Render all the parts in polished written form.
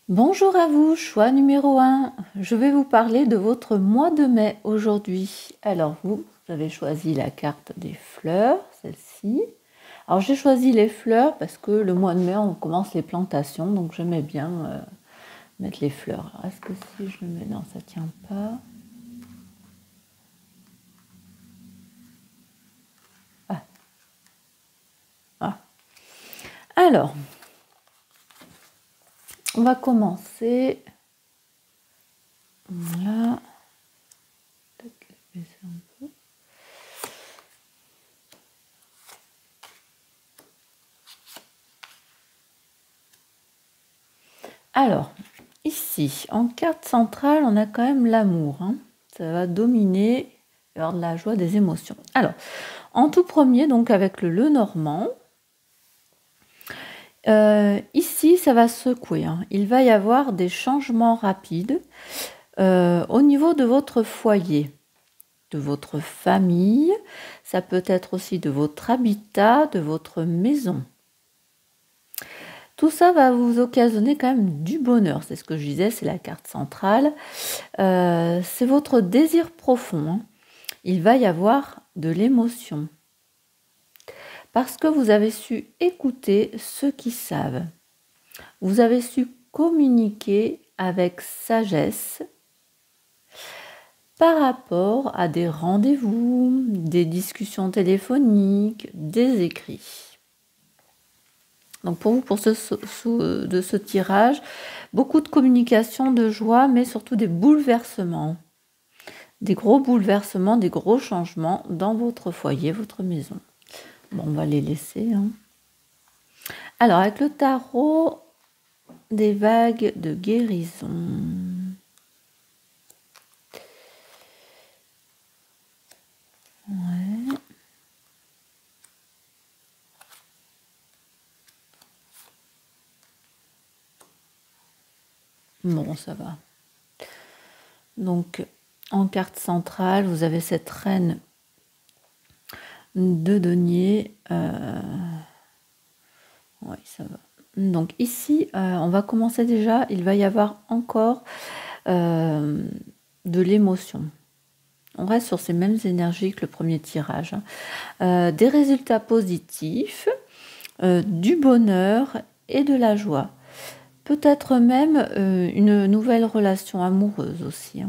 Bonjour à vous, choix numéro 1. Je vais vous parler de votre mois de mai aujourd'hui. Alors vous avez choisi la carte des fleurs, celle-ci. Alors j'ai choisi les fleurs parce que le mois de mai on commence les plantations, donc j'aimais bien mettre les fleurs. Alors, est-ce que si je le mets, non ça tient pas. Ah. Ah. Alors, on va commencer. Voilà. Alors, ici, en carte centrale, on a quand même l'amour. Ça va dominer, il va y avoir de la joie, des émotions. Alors, en tout premier, donc avec le Lenormand, ici, ça va secouer. Il va y avoir des changements rapides au niveau de votre foyer, de votre famille. Ça peut être aussi de votre habitat, de votre maison. Tout ça va vous occasionner quand même du bonheur. C'est ce que je disais, c'est la carte centrale. C'est votre désir profond. Il va y avoir de l'émotion. Parce que vous avez su écouter ceux qui savent. Vous avez su communiquer avec sagesse par rapport à des rendez-vous, des discussions téléphoniques, des écrits. Donc pour vous, pour ce tirage, beaucoup de communication, de joie, mais surtout des bouleversements. Des gros bouleversements, des gros changements dans votre foyer, votre maison. Bon, on va les laisser. Alors, avec le tarot, des vagues de guérison. Ouais. Bon, ça va. Donc, en carte centrale, vous avez cette reine de denier. Oui, ça va. Donc ici, on va commencer déjà. Il va y avoir encore de l'émotion. On reste sur ces mêmes énergies que le premier tirage. Des résultats positifs, du bonheur et de la joie. Peut-être même une nouvelle relation amoureuse aussi.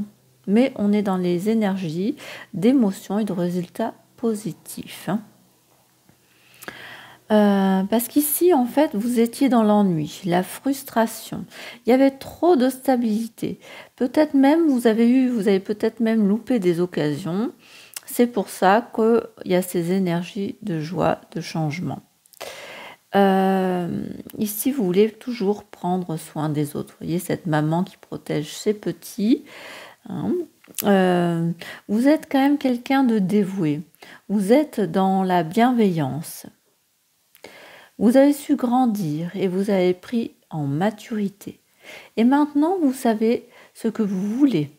Mais on est dans les énergies d'émotions et de résultats positifs. Parce qu'ici, en fait, vous étiez dans l'ennui, la frustration. Il y avait trop de stabilité. Peut-être même, vous avez peut-être même loupé des occasions. C'est pour ça qu'il y a ces énergies de joie, de changement. Ici, vous voulez toujours prendre soin des autres. Vous voyez cette maman qui protège ses petits. Vous êtes quand même quelqu'un de dévoué. Vous êtes dans la bienveillance. Vous avez su grandir et vous avez pris en maturité. Et maintenant, vous savez ce que vous voulez.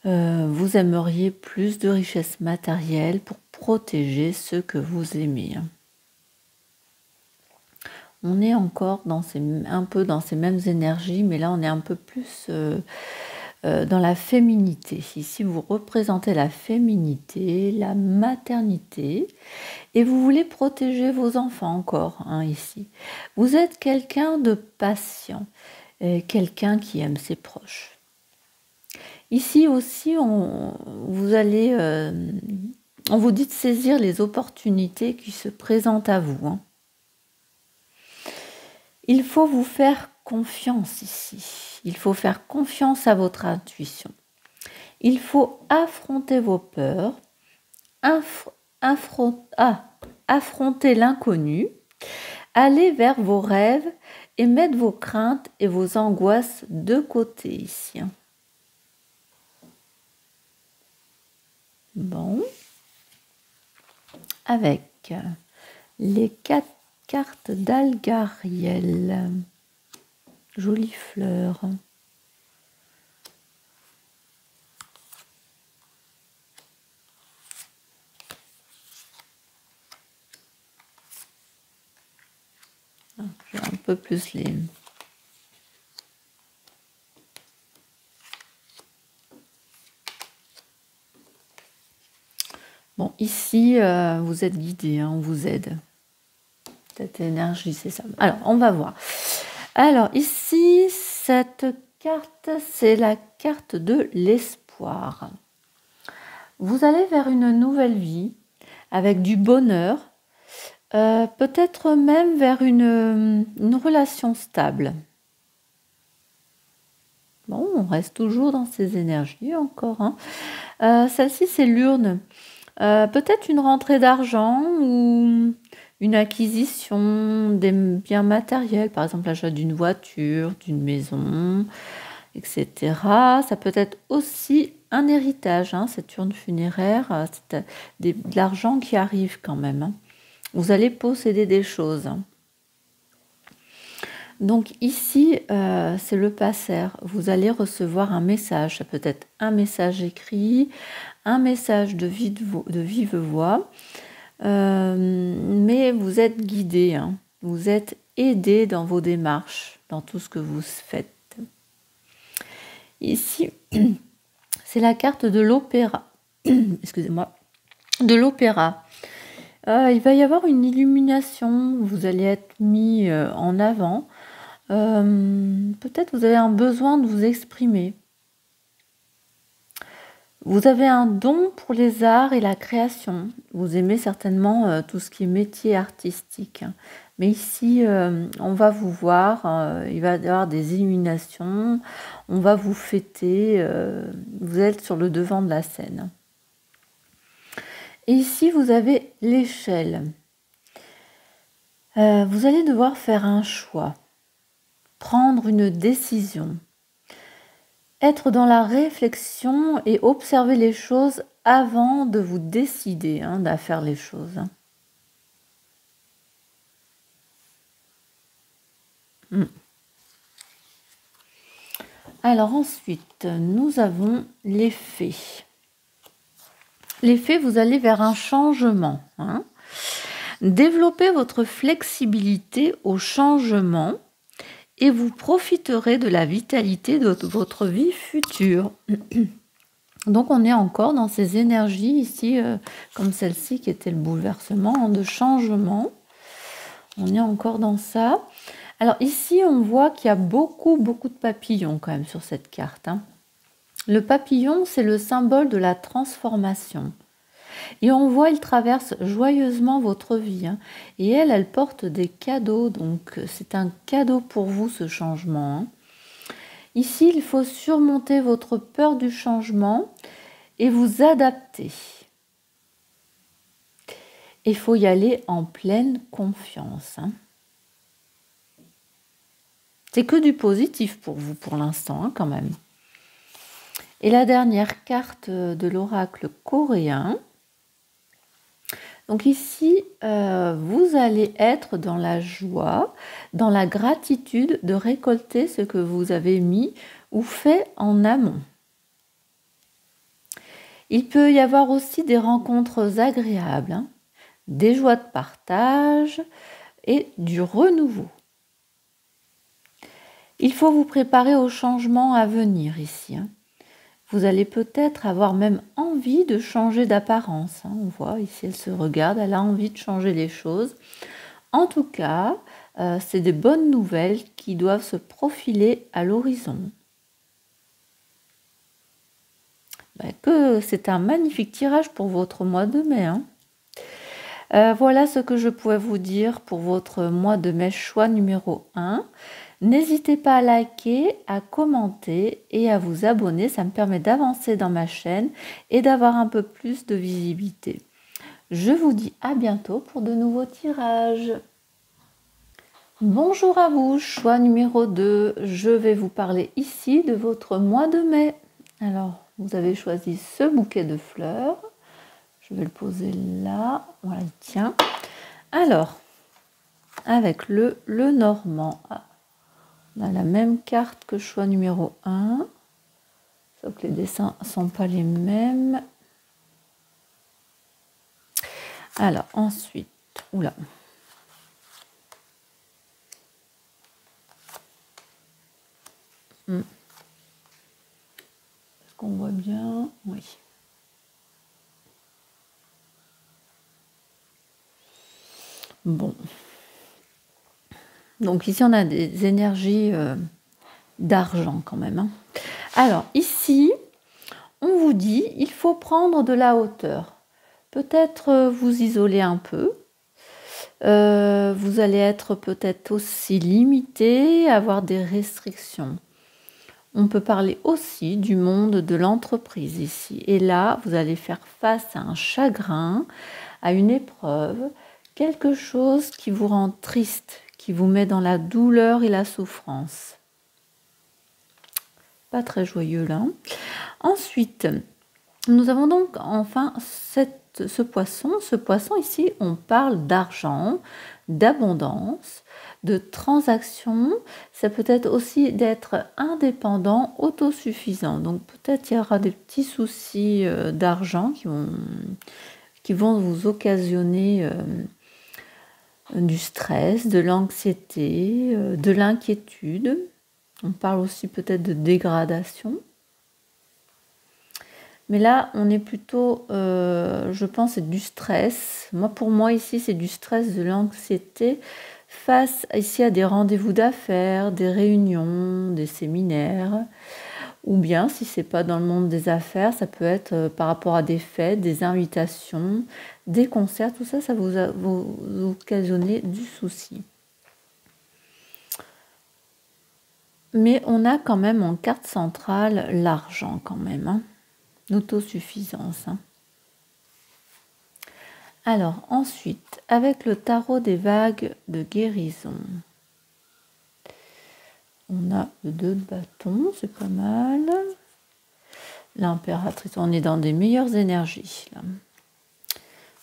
Vous aimeriez plus de richesse matérielle pour protéger ceux que vous aimez. On est encore un peu dans ces mêmes énergies, mais là, on est un peu plus dans la féminité. Ici, vous représentez la féminité, la maternité, et vous voulez protéger vos enfants encore, ici. Vous êtes quelqu'un de patient, quelqu'un qui aime ses proches. Ici aussi, on vous dit de saisir les opportunités qui se présentent à vous. Il faut vous faire confiance ici. Il faut faire confiance à votre intuition. Il faut affronter vos peurs, affronter l'inconnu, aller vers vos rêves et mettre vos craintes et vos angoisses de côté ici. Bon. Avec les 4 cartes d'Algariel. Jolie fleur. Je vais un peu plus les Bon, ici, vous êtes guidé, hein, on vous aide. Cette énergie, c'est ça. Alors, on va voir. Alors, ici, cette carte, c'est la carte de l'espoir. Vous allez vers une nouvelle vie, avec du bonheur, peut-être même vers une relation stable. Bon, on reste toujours dans ces énergies encore, hein. Celle-ci, c'est l'urne. Peut-être une rentrée d'argent ou une acquisition des biens matériels, par exemple l'achat d'une voiture, d'une maison, etc. Ça peut être aussi un héritage, hein, cette urne funéraire, c'est de l'argent qui arrive quand même, hein. Vous allez posséder des choses, hein. Donc ici, c'est le passeur. Vous allez recevoir un message. Ça peut être un message écrit, un message de vive voix. Mais vous êtes guidé, hein. Vous êtes aidé dans vos démarches, dans tout ce que vous faites. Ici, c'est la carte de l'opéra. Excusez-moi. De l'opéra. Il va y avoir une illumination. Vous allez être mis en avant. Peut-être vous avez un besoin de vous exprimer. Vous avez un don pour les arts et la création. Vous aimez certainement tout ce qui est métier artistique. Mais ici, on va vous voir, il va y avoir des illuminations, on va vous fêter, vous êtes sur le devant de la scène. Et ici, vous avez l'échelle. Vous allez devoir faire un choix, prendre une décision. Être dans la réflexion et observer les choses avant de vous décider, hein, à faire les choses, hein. Alors ensuite, nous avons les fées. Les fées, vous allez vers un changement, hein. Développez votre flexibilité au changement et vous profiterez de la vitalité de votre vie future. Donc on est encore dans ces énergies ici, comme celle-ci qui était le bouleversement, de changement. On est encore dans ça. Alors ici, on voit qu'il y a beaucoup de papillons quand même sur cette carte, hein. Le papillon, c'est le symbole de la transformation. Et on voit, il traverse joyeusement votre vie, hein. Et elle porte des cadeaux, donc c'est un cadeau pour vous ce changement, hein. Ici, il faut surmonter votre peur du changement et vous adapter. Il faut y aller en pleine confiance, hein. C'est que du positif pour vous pour l'instant, hein, quand même. Et la dernière carte de l'oracle coréen. Donc ici, vous allez être dans la joie, dans la gratitude de récolter ce que vous avez mis ou fait en amont. Il peut y avoir aussi des rencontres agréables, hein, des joies de partage et du renouveau. Il faut vous préparer au changement à venir ici, hein. Vous allez peut-être avoir même envie de changer d'apparence, hein. On voit ici, elle se regarde, elle a envie de changer les choses. En tout cas, c'est des bonnes nouvelles qui doivent se profiler à l'horizon. Que c'est un magnifique tirage pour votre mois de mai, hein. Voilà ce que je pouvais vous dire pour votre mois de mai, choix numéro 1. N'hésitez pas à liker, à commenter et à vous abonner. Ça me permet d'avancer dans ma chaîne et d'avoir un peu plus de visibilité. Je vous dis à bientôt pour de nouveaux tirages. Bonjour à vous, choix numéro 2. Je vais vous parler ici de votre mois de mai. Alors, vous avez choisi ce bouquet de fleurs. Je vais le poser là. Voilà, il tient. Alors, avec le Normand. On a la même carte que choix numéro 1. Sauf que les dessins ne sont pas les mêmes. Alors, ensuite, oula. Est-ce qu'on voit bien? Oui. Bon. Donc ici, on a des énergies d'argent quand même. Hein. Alors, ici, on vous dit, il faut prendre de la hauteur. Peut-être vous isoler un peu. Vous allez être peut-être aussi limité, avoir des restrictions. On peut parler aussi du monde de l'entreprise ici. Et là, vous allez faire face à un chagrin, à une épreuve, quelque chose qui vous rend triste, qui vous met dans la douleur et la souffrance. Pas très joyeux là. Ensuite, nous avons donc enfin ce poisson. Ce poisson ici, on parle d'argent, d'abondance, de transactions. Ça peut être aussi d'être indépendant, autosuffisant. Donc peut-être il y aura des petits soucis d'argent qui vont vous occasionner du stress, de l'anxiété, de l'inquiétude. On parle aussi peut-être de dégradation. Mais là, on est plutôt, je pense, c'est du stress. Pour moi, ici, c'est du stress, de l'anxiété face ici à des rendez-vous d'affaires, des réunions, des séminaires. Ou bien, si ce n'est pas dans le monde des affaires, ça peut être par rapport à des fêtes, des invitations, des concerts. Tout ça, ça vous occasionner du souci. Mais on a quand même en carte centrale l'argent quand même. Hein. L'autosuffisance. Hein. Alors ensuite, avec le tarot des vagues de guérison, on a le 2 de bâton, c'est pas mal. L'impératrice, on est dans des meilleures énergies. Là.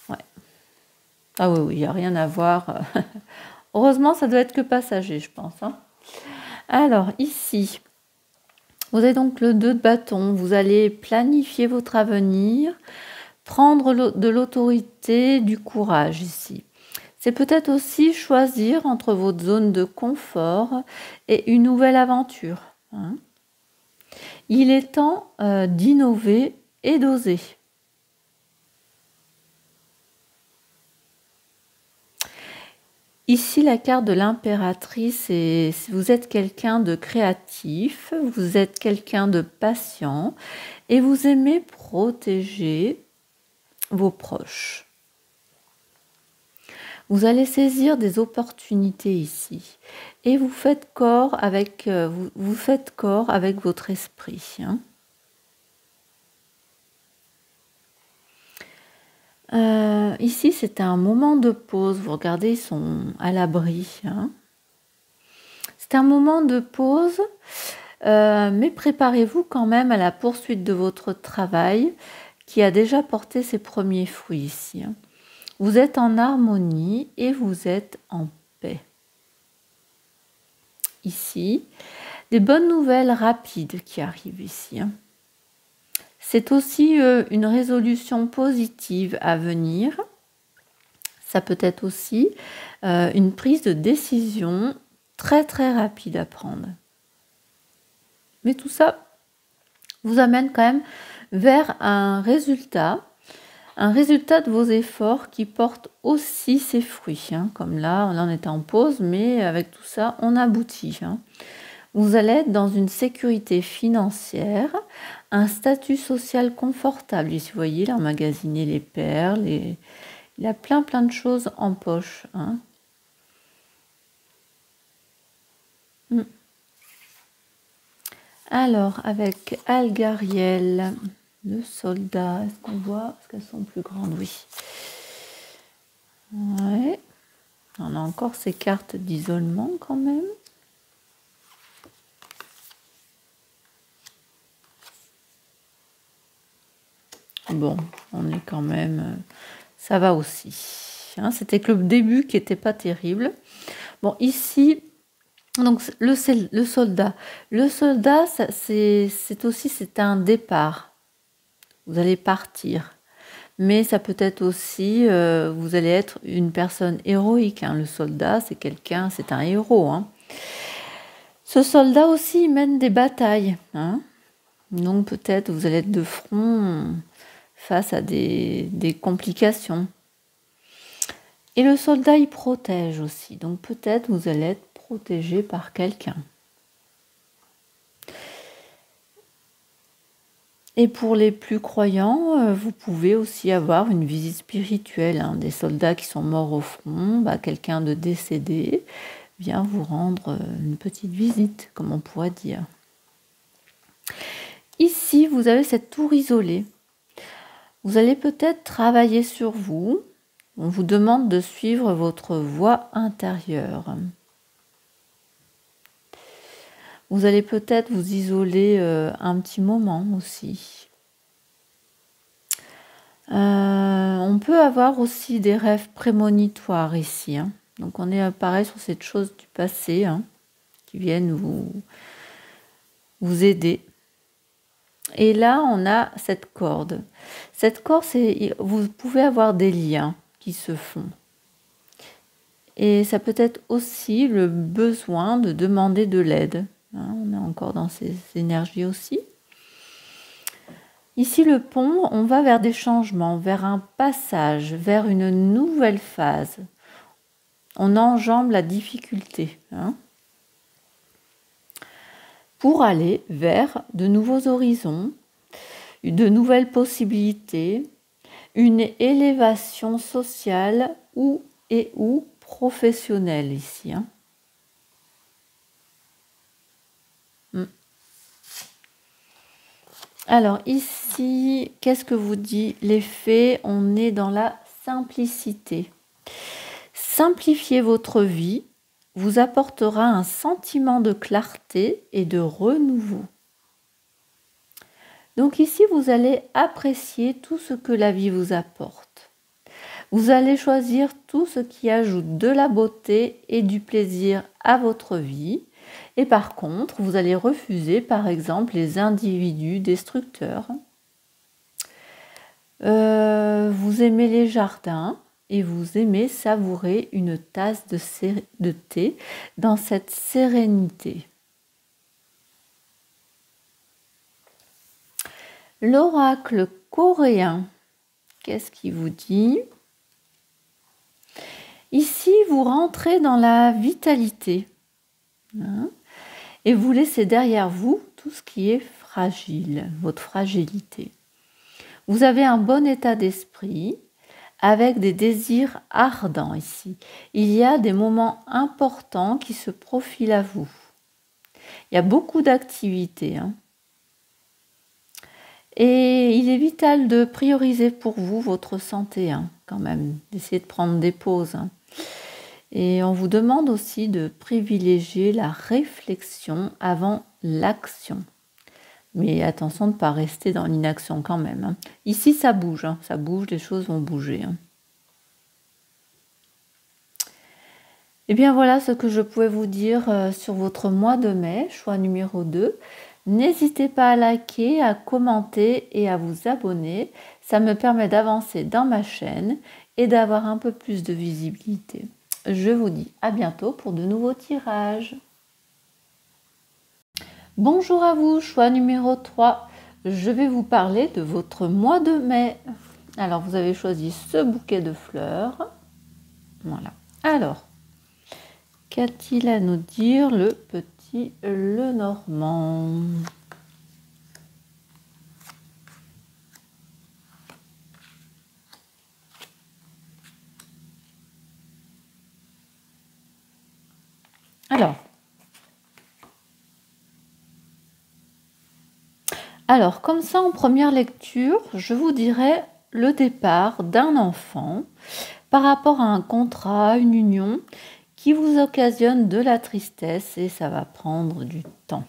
Ouais. Ah oui, il n'y a rien à voir. Heureusement, ça doit être que passager, je pense. Hein. Alors ici, vous avez donc le 2 de bâton, vous allez planifier votre avenir, prendre de l'autorité, du courage ici. C'est peut-être aussi choisir entre votre zone de confort et une nouvelle aventure. Hein. Il est temps d'innover et d'oser. Ici, la carte de l'impératrice, vous êtes quelqu'un de créatif, vous êtes quelqu'un de patient et vous aimez protéger vos proches. Vous allez saisir des opportunités ici et vous faites corps avec, vous faites corps avec votre esprit. Hein. Ici, c'est un moment de pause. Vous regardez, ils sont à l'abri. Hein. C'est un moment de pause, mais préparez-vous quand même à la poursuite de votre travail qui a déjà porté ses premiers fruits ici. Hein. Vous êtes en harmonie et vous êtes en paix. Ici, des bonnes nouvelles rapides qui arrivent ici. Hein. C'est aussi une résolution positive à venir. Ça peut être aussi une prise de décision très très rapide à prendre. Mais tout ça vous amène quand même vers un résultat de vos efforts qui porte aussi ses fruits. Hein. Comme là, on est en pause, mais avec tout ça, on aboutit. Hein. Vous allez être dans une sécurité financière, un statut social confortable. Ici, vous voyez, il a emmagasiné les perles, il a plein de choses en poche. Hein. Alors, avec Algariel, le soldat, est-ce qu'on voit? Est-ce qu'elles sont plus grandes? Oui. Ouais. On a encore ces cartes d'isolement quand même. Bon, on est quand même... ça va aussi. Hein, c'était que le début qui n'était pas terrible. Bon, ici, donc le soldat. Le soldat, c'est aussi un départ. Vous allez partir. Mais ça peut être aussi, vous allez être une personne héroïque. Hein. Le soldat, c'est un héros. Hein. Ce soldat aussi, il mène des batailles. Hein. Donc peut-être vous allez être de front face à des complications. Et le soldat, il protège aussi. Donc peut-être vous allez être protégé par quelqu'un. Et pour les plus croyants, vous pouvez aussi avoir une visite spirituelle. Hein, des soldats qui sont morts au front, quelqu'un de décédé vient vous rendre une petite visite, comme on pourrait dire. Ici, vous avez cette tour isolée. Vous allez peut-être travailler sur vous. On vous demande de suivre votre voie intérieure. Vous allez peut-être vous isoler un petit moment aussi. On peut avoir aussi des rêves prémonitoires ici. Hein. Donc on est pareil sur cette chose du passé hein, qui viennent vous aider. Et là, on a cette corde. Cette corde, vous pouvez avoir des liens qui se font. Et ça peut être aussi le besoin de demander de l'aide. Hein, on est encore dans ces énergies aussi. Ici, le pont, on va vers des changements, vers un passage, vers une nouvelle phase. On enjambe la difficulté. Hein, pour aller vers de nouveaux horizons, de nouvelles possibilités, une élévation sociale ou professionnelle ici. Hein. Alors ici, qu'est-ce que vous dit l'effet? On est dans la simplicité. Simplifier votre vie vous apportera un sentiment de clarté et de renouveau. Donc ici, vous allez apprécier tout ce que la vie vous apporte. Vous allez choisir tout ce qui ajoute de la beauté et du plaisir à votre vie. Et par contre, vous allez refuser, par exemple, les individus destructeurs. Vous aimez les jardins et vous aimez savourer une tasse de thé dans cette sérénité. L'oracle coréen, qu'est-ce qu'il vous dit? Ici, vous rentrez dans la vitalité hein, et vous laissez derrière vous tout ce qui est fragile, votre fragilité. Vous avez un bon état d'esprit avec des désirs ardents ici. Il y a des moments importants qui se profilent à vous. Il y a beaucoup d'activités. Hein. Et il est vital de prioriser pour vous votre santé, hein, quand même, d'essayer de prendre des pauses. Hein. Et on vous demande aussi de privilégier la réflexion avant l'action. Mais attention de ne pas rester dans l'inaction quand même. Hein. Ici, ça bouge, les choses vont bouger. Hein. Et bien voilà ce que je pouvais vous dire sur votre mois de mai, choix numéro 2. N'hésitez pas à liker, à commenter et à vous abonner. Ça me permet d'avancer dans ma chaîne et d'avoir un peu plus de visibilité. Je vous dis à bientôt pour de nouveaux tirages. Bonjour à vous, choix numéro 3. Je vais vous parler de votre mois de mai. Alors, vous avez choisi ce bouquet de fleurs. Voilà. Alors, qu'a-t-il à nous dire le petit Lenormand? Alors, comme ça, en première lecture, je vous dirais le départ d'un enfant par rapport à un contrat, une union qui vous occasionne de la tristesse et ça va prendre du temps.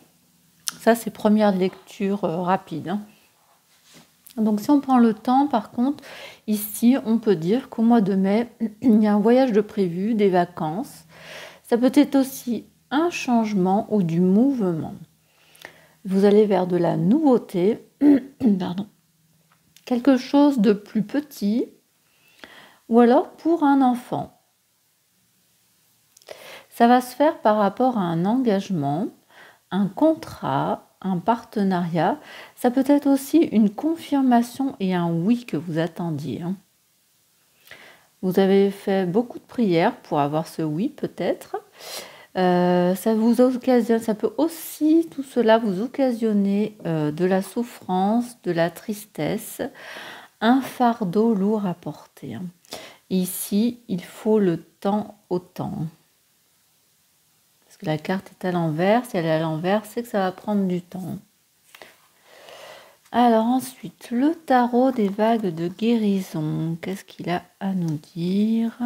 Ça, c'est première lecture rapide. Hein. Donc, si on prend le temps, par contre, ici, on peut dire qu'au mois de mai, il y a un voyage de prévu, des vacances. Ça peut être aussi un changement ou du mouvement. Vous allez vers de la nouveauté, pardon, quelque chose de plus petit, ou alors pour un enfant. Ça va se faire par rapport à un engagement, un contrat, un partenariat. Ça peut être aussi une confirmation et un oui que vous attendiez. Vous avez fait beaucoup de prières pour avoir ce oui, peut-être. Ça vous occasionne, ça peut aussi, tout cela vous occasionner de la souffrance, de la tristesse, un fardeau lourd à porter. Hein. Ici, il faut le temps au temps. Parce que la carte est à l'envers. Si elle est à l'envers, c'est que ça va prendre du temps. Alors ensuite, le tarot des vagues de guérison. Qu'est-ce qu'il a à nous dire ?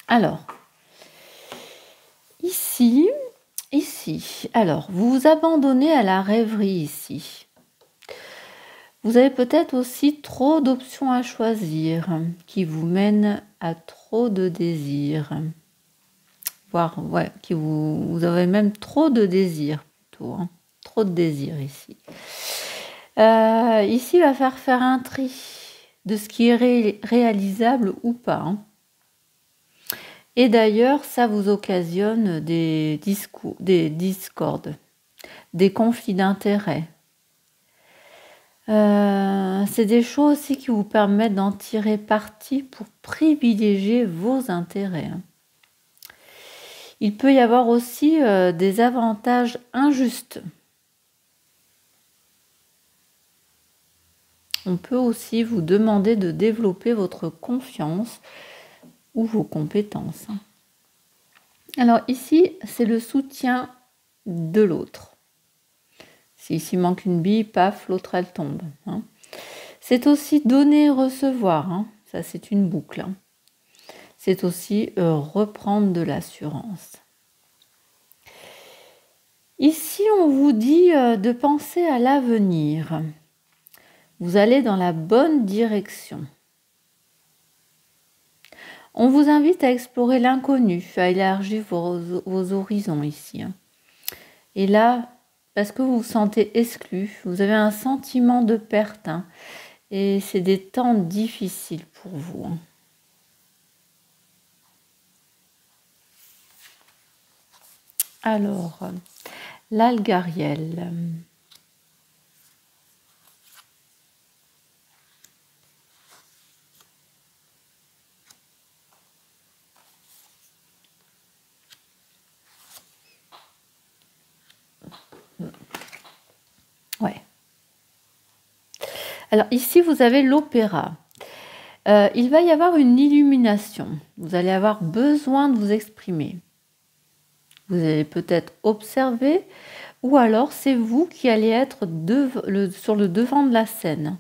Alors, ici, alors, vous vous abandonnez à la rêverie ici. Vous avez peut-être aussi trop d'options à choisir qui vous mènent à trop de désirs. Voire, ouais, vous avez même trop de désirs plutôt. Hein. Trop de désirs ici. Ici, il va faire un tri de ce qui est réalisable ou pas. Hein. Et d'ailleurs, ça vous occasionne des discordes, des conflits d'intérêts. C'est des choses aussi qui vous permettent d'en tirer parti pour privilégier vos intérêts. Il peut y avoir aussi des avantages injustes. On peut aussi vous demander de développer votre confiance ou vos compétences. Alors ici, c'est le soutien de l'autre. S'il manque une bille, paf, l'autre elle tombe. Hein. C'est aussi donner et recevoir. Hein. Ça, c'est une boucle. Hein. C'est aussi reprendre de l'assurance. Ici, on vous dit de penser à l'avenir. Vous allez dans la bonne direction. On vous invite à explorer l'inconnu, à élargir vos horizons ici. Hein. Et là, parce que vous vous sentez exclu, vous avez un sentiment de perte. Hein, et c'est des temps difficiles pour vous. Hein. Alors, l'algariel. Ouais. Alors ici, vous avez l'opéra. Il va y avoir une illumination. Vous allez avoir besoin de vous exprimer. Vous allez peut-être observer, ou alors c'est vous qui allez être sur le devant de la scène.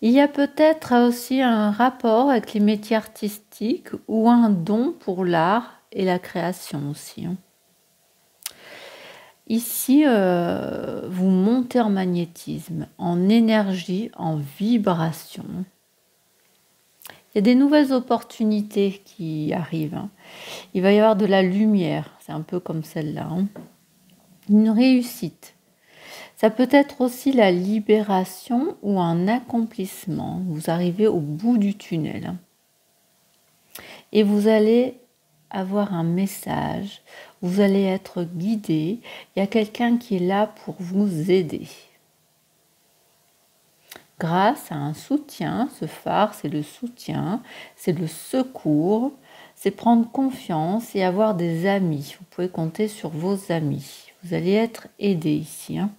Il y a peut-être aussi un rapport avec les métiers artistiques ou un don pour l'art et la création aussi. Ici, vous montez en magnétisme, en énergie, en vibration. Il y a des nouvelles opportunités qui arrivent. Hein. Il va y avoir de la lumière, c'est un peu comme celle-là. Hein. Une réussite. Ça peut être aussi la libération ou un accomplissement. Vous arrivez au bout du tunnel. Hein. Et vous allez avoir un message, vous allez être guidé, il y a quelqu'un qui est là pour vous aider. Grâce à un soutien, ce phare, c'est le soutien, c'est le secours, c'est prendre confiance et avoir des amis. Vous pouvez compter sur vos amis. Vous allez être aidé ici. Hein.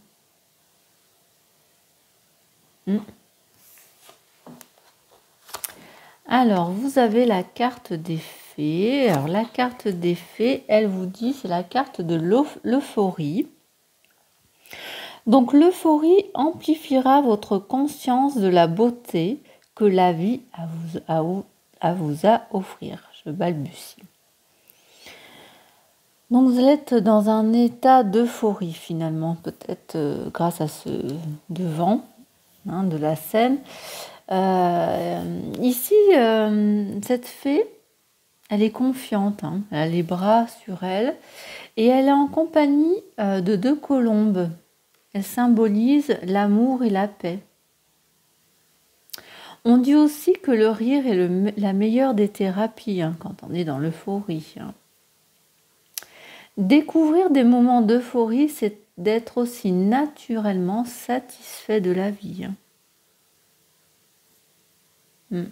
Alors, vous avez la carte des fées. Alors, la carte des fées, elle vous dit, c'est la carte de l'euphorie. Donc, l'euphorie amplifiera votre conscience de la beauté que la vie a à offrir. Je balbutie. Donc, vous êtes dans un état d'euphorie, finalement, peut-être grâce à ce devant de la scène. Ici, cette fée, elle est confiante, hein, elle a les bras sur elle et elle est en compagnie de 2 colombes. Elle symbolise l'amour et la paix. On dit aussi que le rire est la meilleure des thérapies hein, quand on est dans l'euphorie. Hein. Découvrir des moments d'euphorie, c'est d'être aussi naturellement satisfait de la vie. Hein.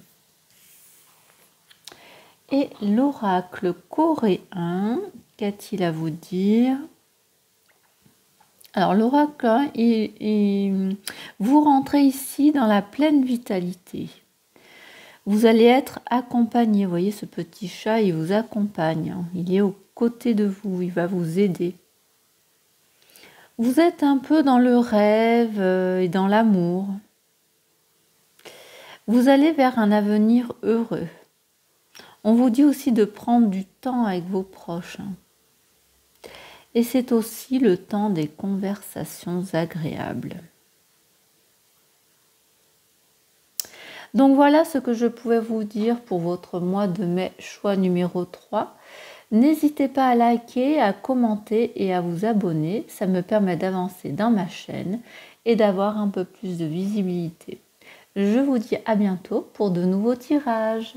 Et l'oracle coréen, qu'a-t-il à vous dire? Alors l'oracle, hein, vous rentrez ici dans la pleine vitalité. Vous allez être accompagné. Vous voyez, ce petit chat, il vous accompagne. Hein. Il est aux côtés de vous, il va vous aider. Vous êtes un peu dans le rêve et dans l'amour. Vous allez vers un avenir heureux. On vous dit aussi de prendre du temps avec vos proches. Hein. Et c'est aussi le temps des conversations agréables. Donc voilà ce que je pouvais vous dire pour votre mois de mai, choix numéro 3. N'hésitez pas à liker, à commenter et à vous abonner. Ça me permet d'avancer dans ma chaîne et d'avoir un peu plus de visibilité. Je vous dis à bientôt pour de nouveaux tirages.